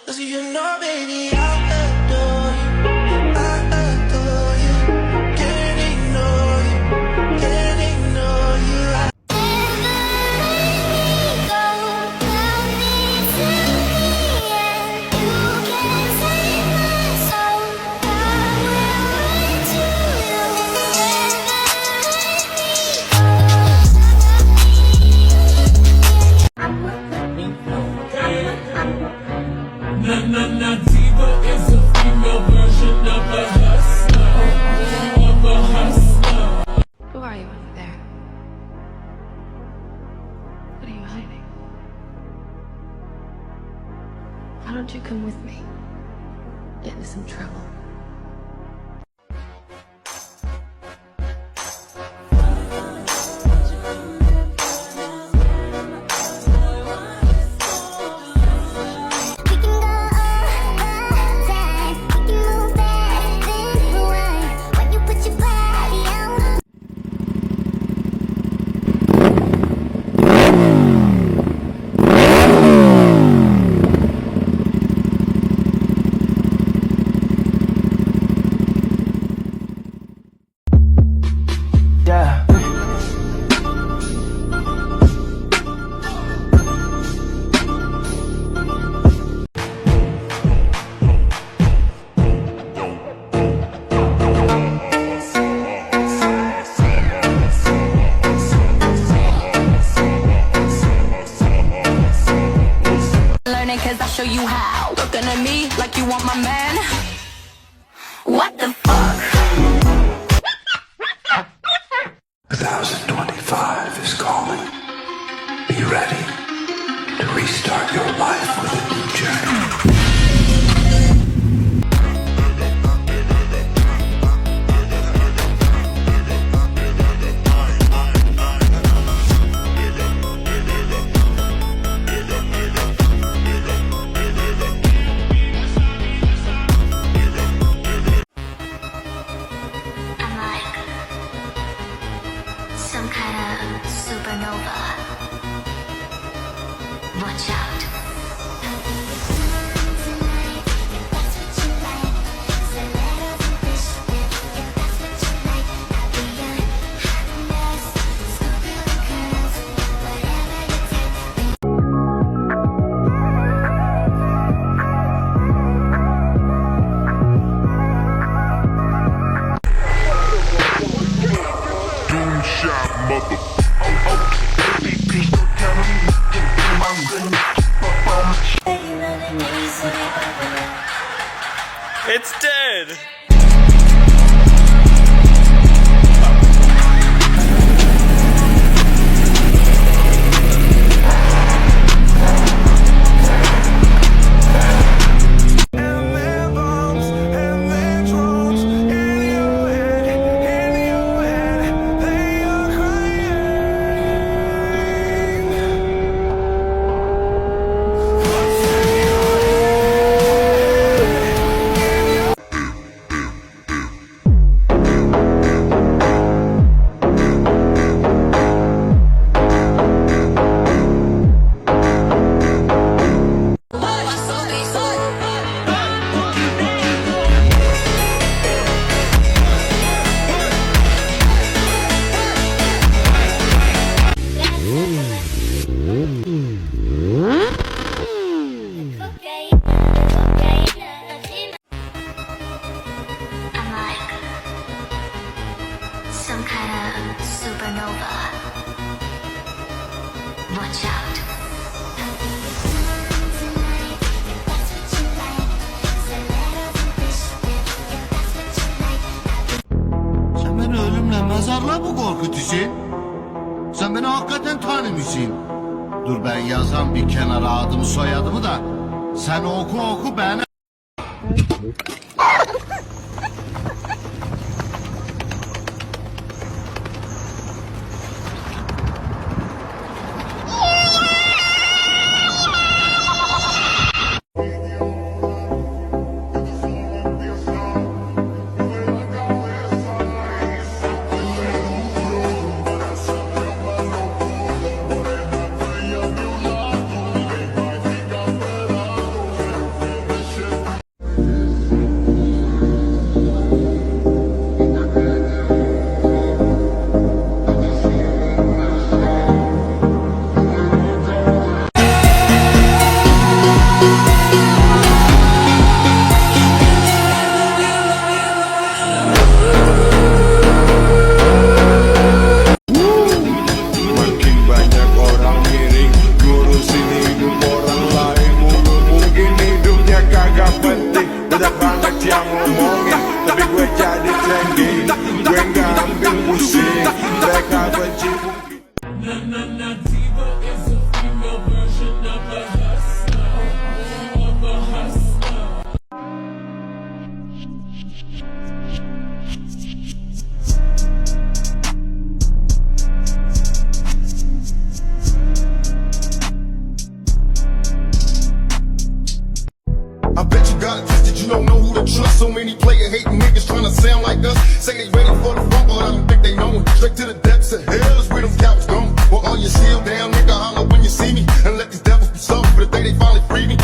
'Cause you know, baby, I adore you. I adore you. Can't ignore you. Can't ignore you. Diva is a female version of a hustler, Who are you over there? What are you hiding? Why don't you come with me? Get into some trouble. Cause I'll show you how. Looking at me like you want my man. What the fuck? 1025 is calling. Be ready to restart your life with a new journey. Some kind of supernova. Watch out. It's dead! Some kind of supernova. Watch out. Sen beni ölümle mezarla mı korkutuyorsun? Sen beni hakikaten tanımıyorsun. Dur ben yazan bir kenara adımı soyadımı da sen oku beni. Sudah banget yang ngomongin, tapi gue jadi trending. Gue nggak ambil pusing, mereka benci mungkin. Diva is a female version of a hustler. Of a hustler. I bet you got it twisted, you don't know who to trust. So many player hating niggas trying to sound like us. Say they ready for the rumble, I don't think they know it. Straight to the depths of hell is where them cowards going. Well, all you shield down, nigga, holler when you see me. And let these devils be soft for the day they finally free me.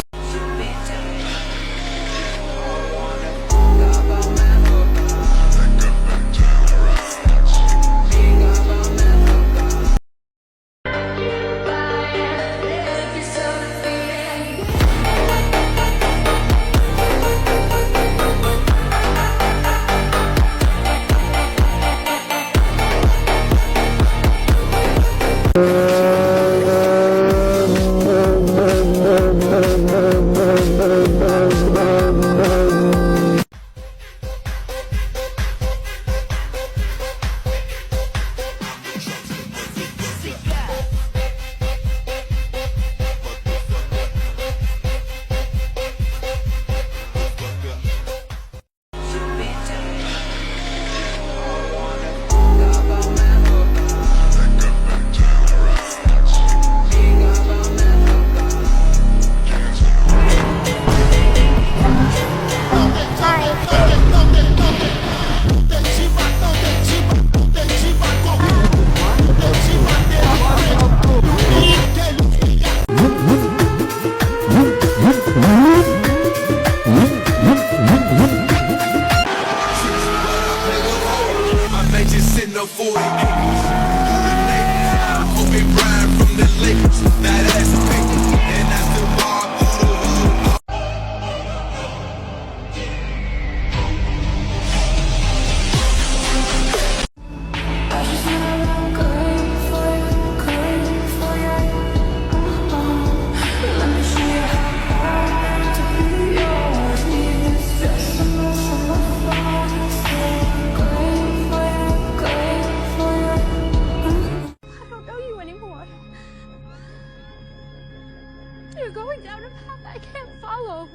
You're going down a path I can't follow.